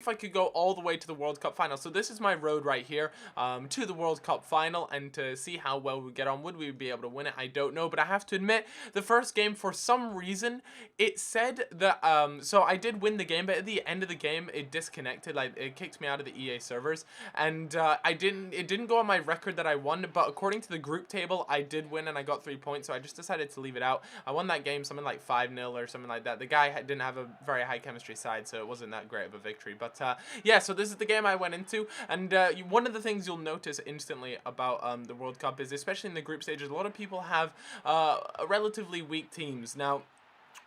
if I could go all the way to the World Cup final. So this is my road right here to the World Cup final, and to see how well we get on. Would we be able to win it? I don't know, but I have to admit, the first game, for some reason, it said that, so I did win the game, but at the end of the game, it disconnected, like, it kicked me out of the EA servers, and it didn't go on my record that I won, but according to the group table, I did win, and I got 3 points, so I just decided to leave it out. I won that game something like 5-0 or something like that. The guy didn't have a very high chemistry side, so it wasn't that great of a victory, but yeah, so this is the game I went into, and one of the things you'll notice instantly about the World Cup is, especially in the group stages, a lot of people have relatively weak teams. Now,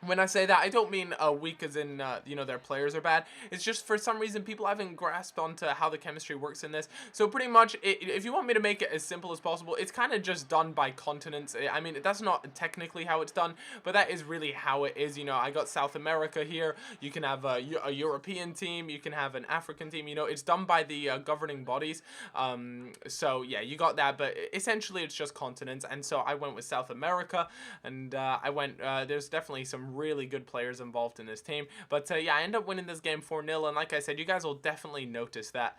when I say that, I don't mean weak as in, you know, their players are bad. It's just, for some reason, people haven't grasped onto how the chemistry works in this. So pretty much, if you want me to make it as simple as possible, it's kind of just done by continents. I mean, that's not technically how it's done, but that is really how it is. You know, I got South America here. You can have a European team. You can have an African team. You know, it's done by the governing bodies. So yeah, you got that, but essentially it's just continents. And so I went with South America, and there's definitely some really good players involved in this team, but yeah, I end up winning this game 4-0, and like I said, you guys will definitely notice that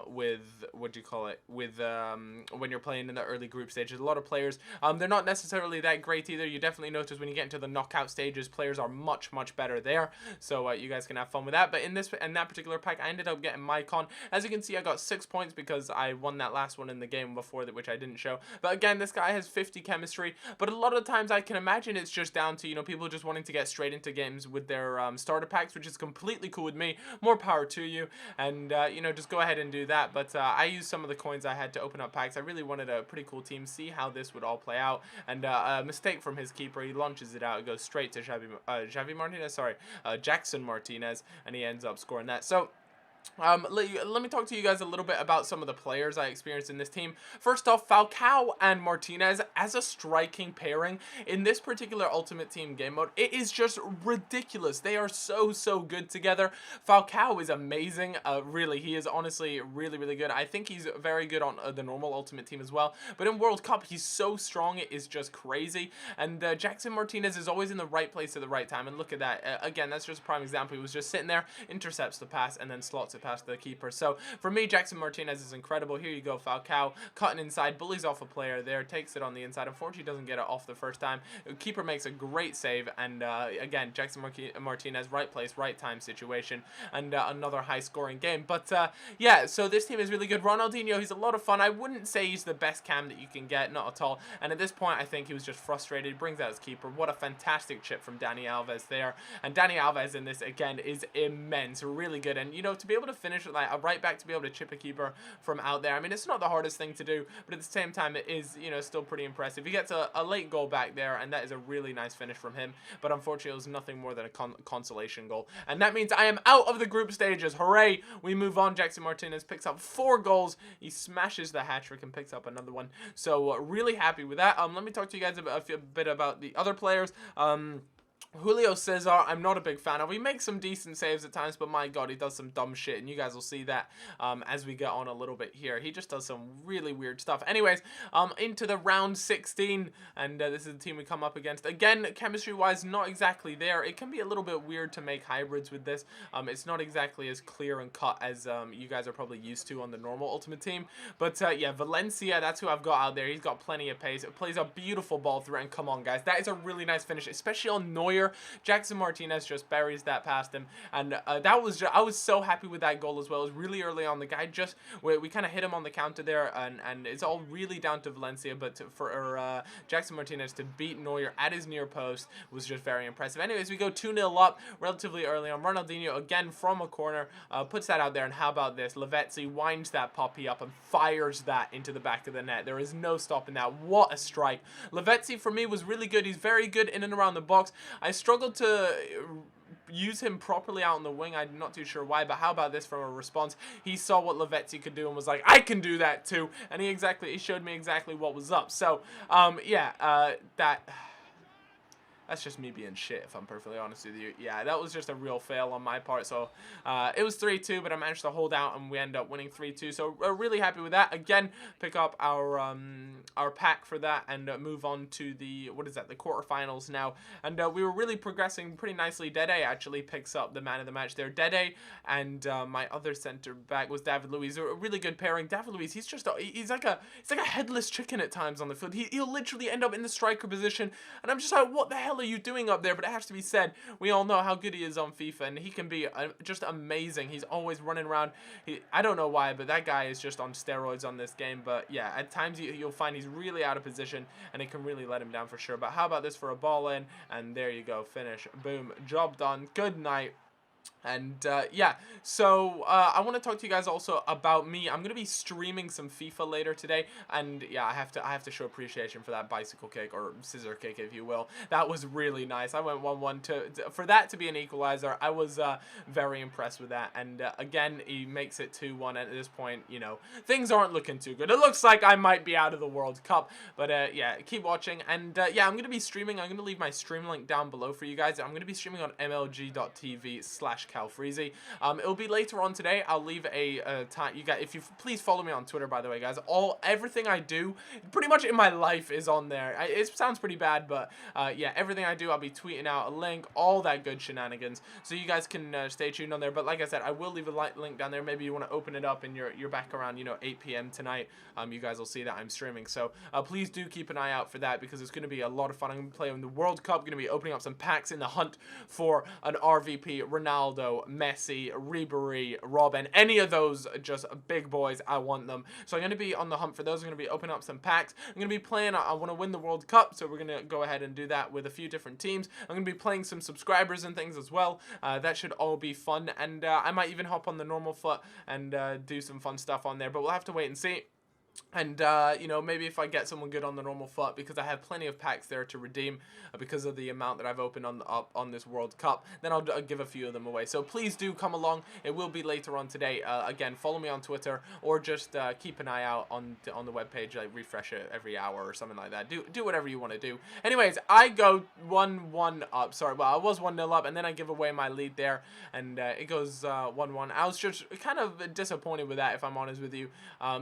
with, what do you call it, with when you're playing in the early group stages, a lot of players, they're not necessarily that great either. You definitely notice when you get into the knockout stages, players are much better there, so you guys can have fun with that. But in that particular pack, I ended up getting Mycon. As you can see, I got 6 points because I won that last one in the game before that, which I didn't show. But again, this guy has 50 chemistry, but a lot of times I can imagine it's just down to, you know, people just wanting to get straight into games with their starter packs, which is completely cool with me. More power to you, and you know, just go ahead and do that. But I used some of the coins I had to open up packs. I really wanted a pretty cool team, see how this would all play out, and a mistake from his keeper, he launches it out, it goes straight to Jackson Martinez, and he ends up scoring that. So let me talk to you guys a little bit about some of the players I experienced in this team. First off, Falcao and Martinez as a striking pairing in this particular Ultimate Team game mode, it is just ridiculous. They are so good together. Falcao is amazing. Really, he is honestly really good. I think he's very good on the normal Ultimate Team as well, but in World Cup, he's so strong, it is just crazy. And Jackson Martinez is always in the right place at the right time, and look at that. Again, that's just a prime example. He was just sitting there, intercepts the pass, and then slots it past the keeper. So for me, Jackson Martinez is incredible. Here you go, Falcao cutting inside, bullies off a player there, takes it on the inside. Unfortunately, doesn't get it off the first time. The keeper makes a great save, and again, Jackson Martinez, right place, right time situation, and another high-scoring game. But yeah, so this team is really good. Ronaldinho, he's a lot of fun. I wouldn't say he's the best cam that you can get, not at all. And at this point, I think he was just frustrated. He brings out his keeper. What a fantastic chip from Dani Alves there. And Dani Alves in this, again, is immense, really good. And, you know, to be able to finish like a right back, to be able to chip a keeper from out there, I mean, it's not the hardest thing to do, but at the same time, it is, you know, still pretty impressive. He gets a late goal back there, and that is a really nice finish from him, but unfortunately, it was nothing more than a consolation goal, and that means I am out of the group stages. Hooray! We move on. Jackson Martinez picks up 4 goals. He smashes the hat-trick and picks up another one, so really happy with that. Let me talk to you guys a bit about the other players. Julio Cesar, I'm not a big fan of. He makes some decent saves at times, but my god, he does some dumb shit, and you guys will see that as we get on a little bit here. He just does some really weird stuff. Anyways, into the round 16, and this is the team we come up against. Again, chemistry-wise, not exactly there. It can be a little bit weird to make hybrids with this. It's not exactly as clear and cut as you guys are probably used to on the normal Ultimate Team. But yeah, Valencia, that's who I've got out there. He's got plenty of pace. It plays a beautiful ball through, and come on, guys. That is a really nice finish, especially on Neuer. Jackson Martinez just buries that past him, and I was so happy with that goal as well. It was really early on. The guy just, we kind of hit him on the counter there, and it's all really down to Valencia, but for Jackson Martinez to beat Neuer at his near post was just very impressive. Anyways, we go 2-0 up relatively early on. Ronaldinho, again from a corner, puts that out there, and how about this? Lavezzi winds that puppy up and fires that into the back of the net. There is no stopping that. What a strike. Lavezzi, for me, was really good. He's very good in and around the box. I struggled to use him properly out on the wing. I'm not too sure why, but how about this from a response? He saw what Lavezzi could do and was like, I can do that too, and he showed me exactly what was up. So yeah, That's just me being shit, if I'm perfectly honest with you. Yeah, that was just a real fail on my part. So it was 3-2, but I managed to hold out, and we end up winning 3-2. So we're really happy with that. Again, pick up our pack for that, and move on to the, what is that, the quarterfinals now. And we were really progressing pretty nicely. Dede actually picks up the man of the match there. Dede and my other center back was David Luiz. A really good pairing. David Luiz, he's just he's like a headless chicken at times on the field. He'll literally end up in the striker position, and I'm just like, what the hell are you doing up there? But it has to be said, we all know how good he is on FIFA, and he can be just amazing. He's always running around. I don't know why, but that guy is just on steroids on this game. But yeah, at times you'll find he's really out of position, and it can really let him down for sure. But how about this for a ball in? And there you go, finish, boom, job done. Good night. And yeah, so I want to talk to you guys also about me. I'm gonna be streaming some FIFA later today, and yeah, I have to show appreciation for that bicycle kick, or scissor kick, if you will. That was really nice. I went 1-1 for that to be an equalizer. I was very impressed with that. And again, he makes it 2-1. And at this point, you know, things aren't looking too good. It looks like I might be out of the World Cup, but yeah, keep watching. And yeah, I'm gonna be streaming. I'm gonna leave my stream link down below for you guys. I'm gonna be streaming on mlg.tv/calfreezy. It'll be later on today. I'll leave a time. You guys, if you please follow me on Twitter, by the way, guys. Everything I do, pretty much in my life, is on there. It sounds pretty bad, but yeah, everything I do, I'll be tweeting out a link, all that good shenanigans. So you guys can stay tuned on there. But like I said, I will leave a link down there. Maybe you want to open it up and you're back around, you know, 8 p.m. tonight. You guys will see that I'm streaming. So please do keep an eye out for that, because it's going to be a lot of fun. I'm going to be playing the World Cup. Going to be opening up some packs in the hunt for an RVP, Ronaldo, Messi, Ribery, Robin, any of those just big boys. I want them. So I'm going to be on the hunt for those. I'm going to be opening up some packs. I'm going to be playing, I want to win the World Cup, so we're going to go ahead and do that with a few different teams. I'm going to be playing some subscribers and things as well. That should all be fun, and I might even hop on the normal foot and do some fun stuff on there, but we'll have to wait and see. And, you know, maybe if I get someone good on the normal foot, because I have plenty of packs there to redeem because of the amount that I've opened on this World Cup, then I'll give a few of them away. So please do come along. It will be later on today. Again, follow me on Twitter, or just keep an eye out on the webpage. Like, refresh it every hour or something like that. Do whatever you want to do. Anyways, I go 1-1 up. Sorry, well, I was 1-0 up, and then I give away my lead there, and it goes 1-1. I was just kind of disappointed with that, if I'm honest with you.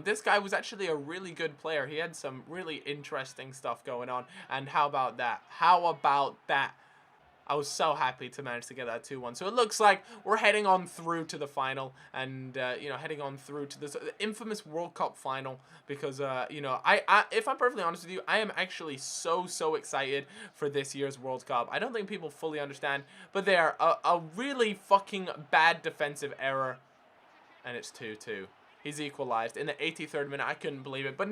This guy was actually a really good player. He had some really interesting stuff going on, and how about that? How about that? I was so happy to manage to get that 2-1. So it looks like we're heading on through to the final, and you know, heading on through to this infamous World Cup final, because you know, if I'm perfectly honest with you, I am actually so excited for this year's World Cup. I don't think people fully understand, but they're a really fucking bad defensive error, and it's 2-2. He's equalized in the 83rd minute. I couldn't believe it. But